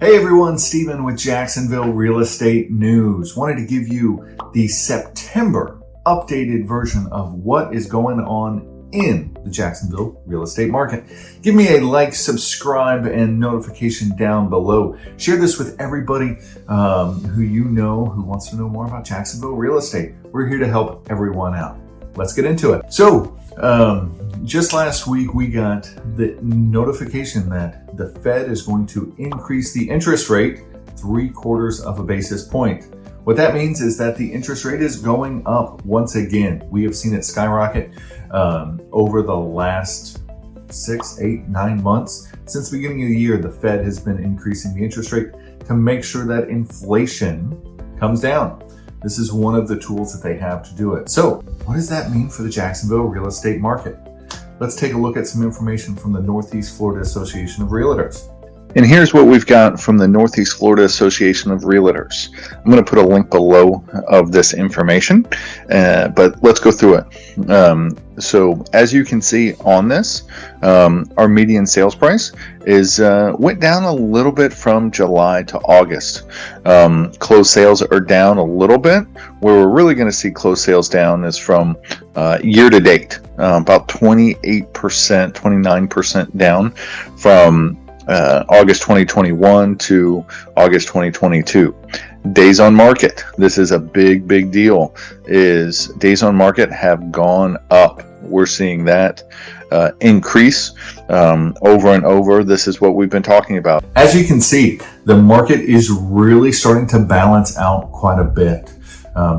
Hey everyone, Stephen with Jacksonville Real Estate News. Wanted to give you the September updated version of what is going on in the Jacksonville real estate market. Give me a like, subscribe, and notification down below. Share this with everybody who you know who wants to know more about Jacksonville real estate. We're here to help everyone out. Let's get into it. So, just last week, we got the notification that the Fed is going to increase the interest rate 0.75 of a basis point. What that means is that the interest rate is going up once again. We have seen it skyrocket over the last 6, 8, 9 months. Since the beginning of the year, the Fed has been increasing the interest rate to make sure that inflation comes down. This is one of the tools that they have to do it. So, what does that mean for the Jacksonville real estate market? Let's take a look at some information from the Northeast Florida Association of Realtors. And here's what we've got from the Northeast Florida Association of Realtors. I'm going to put a link below of this information, but let's go through it. So as you can see on this, our median sales price went down a little bit from July to August. Closed sales are down a little bit. Where we're really going to see closed sales down is from year to date, about 28%, 29% down from August 2021 to August 2022. Days on market. This is a big deal. Is days on market have gone up. We're seeing that increase over and over. This is what we've been talking about. As you can see, the market is really starting to balance out quite a bit.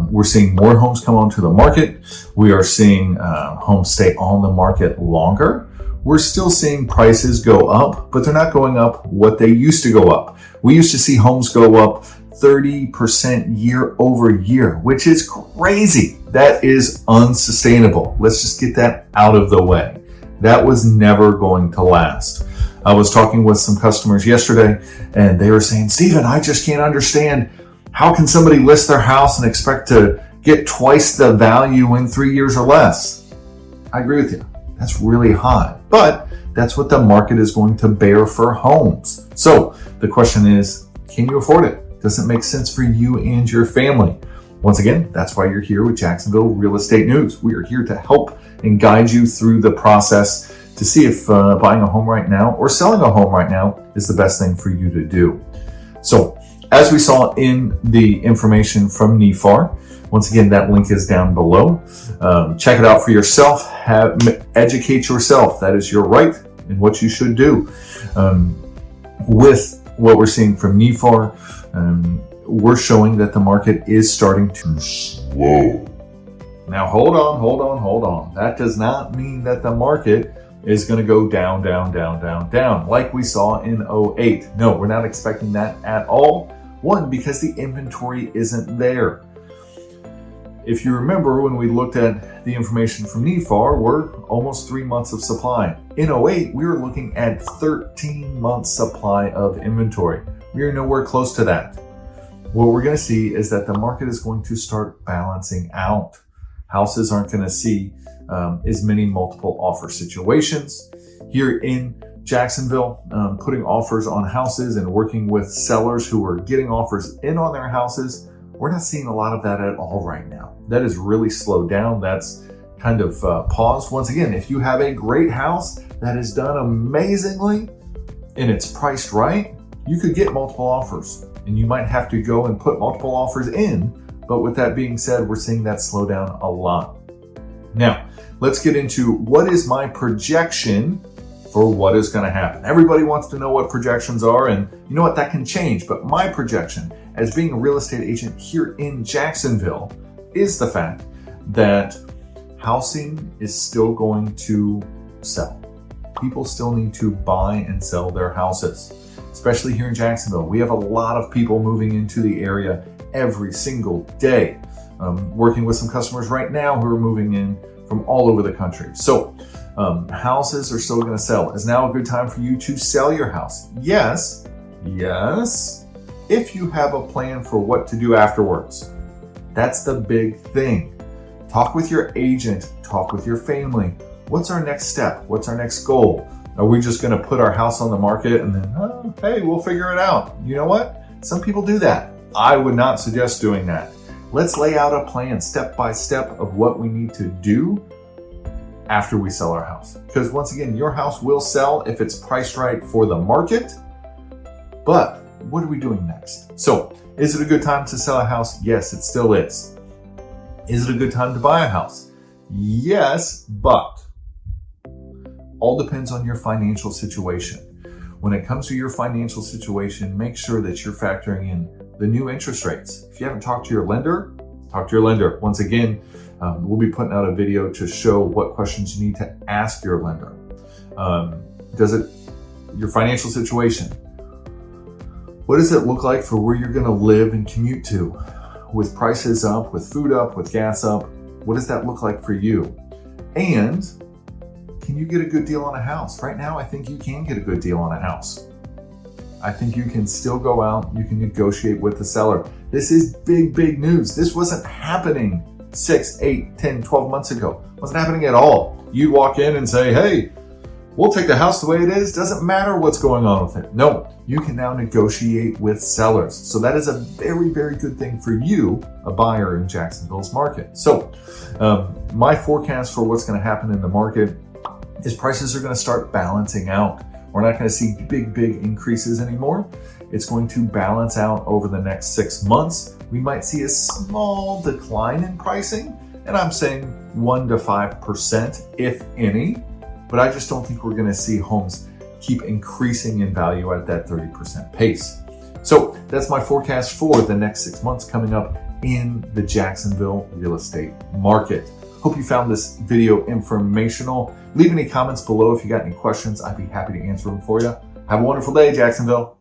We're seeing more homes come onto the market. We are seeing homes stay on the market longer. We're still seeing prices go up, but they're not going up what they used to go up. We used to see homes go up 30% year over year, which is crazy. That is unsustainable. Let's just get that out of the way. That was never going to last. I was talking with some customers yesterday, and they were saying, Stephen, I just can't understand. How can somebody list their house and expect to get twice the value in 3 years or less? I agree with you. That's really high, but that's what the market is going to bear for homes. So the question is, can you afford it? Does it make sense for you and your family? Once again, that's why you're here with Jacksonville Real Estate News. We are here to help and guide you through the process to see if buying a home right now or selling a home right now is the best thing for you to do. So as we saw in the information from NEFAR, once again, that link is down below. Check it out for yourself. Educate yourself. That is your right and what you should do. With what we're seeing from NEFAR, we're showing that the market is starting to slow. Now, hold on. That does not mean that the market is going to go down, like we saw in 2008. No, we're not expecting that at all. One, because the inventory isn't there. If you remember, when we looked at the information from NEFAR, we're almost 3 months of supply. In 2008, we were looking at 13 months supply of inventory. We are nowhere close to that. What we're going to see is that the market is going to start balancing out. Houses aren't going to see as many multiple offer situations. Here in Jacksonville, putting offers on houses and working with sellers who are getting offers in on their houses, we're not seeing a lot of that at all right now. That is really slowed down. That's kind of paused. Once again, if you have a great house that is done amazingly and it's priced right, you could get multiple offers and you might have to go and put multiple offers in. But with that being said, we're seeing that slow down a lot. Now, let's get into what is my projection for what is going to happen. Everybody wants to know what projections are, and you know what, that can change. But my projection as being a real estate agent here in Jacksonville is the fact that housing is still going to sell. People still need to buy and sell their houses, especially here in Jacksonville. We have a lot of people moving into the area every single day. Working with some customers right now who are moving in from all over the country. So houses are still going to sell. Is now a good time for you to sell your house? Yes, if you have a plan for what to do afterwards. That's the big thing. Talk with your agent, talk with your family. What's our next step? What's our next goal? Are we just going to put our house on the market and then, oh, hey, we'll figure it out? You know what? Some people do that. I would not suggest doing that. Let's lay out a plan step by step of what we need to do after we sell our house. Because once again, your house will sell if it's priced right for the market. But what are we doing next? So, is it a good time to sell a house? Yes, it still is. Is it a good time to buy a house? Yes, but all depends on your financial situation. When it comes to your financial situation, make sure that you're factoring in the new interest rates. If you haven't talked to your lender, talk to your lender. Once again, we'll be putting out a video to show what questions you need to ask your lender. Your financial situation, what does it look like for where you're going to live and commute to? With prices up, with food up, with gas up, what does that look like for you? And can you get a good deal on a house? Right now, I think you can get a good deal on a house. I think you can still go out, you can negotiate with the seller. This is big, big news. This wasn't happening 6, 8, 10, 12 months ago. It wasn't happening at all. You'd walk in and say, hey, we'll take the house the way it is. Doesn't matter what's going on with it. No, you can now negotiate with sellers. So that is a very, very good thing for you, a buyer in Jacksonville's market. So my forecast for what's going to happen in the market is prices are going to start balancing out. We're not going to see big, big increases anymore. It's going to balance out over the next 6 months. We might see a small decline in pricing, and I'm saying 1 to 5%, if any. But I just don't think we're going to see homes keep increasing in value at that 30% pace. So that's my forecast for the next 6 months coming up in the Jacksonville real estate market. Hope you found this video informational. Leave any comments below if you got any questions. I'd be happy to answer them for you. Have a wonderful day, Jacksonville.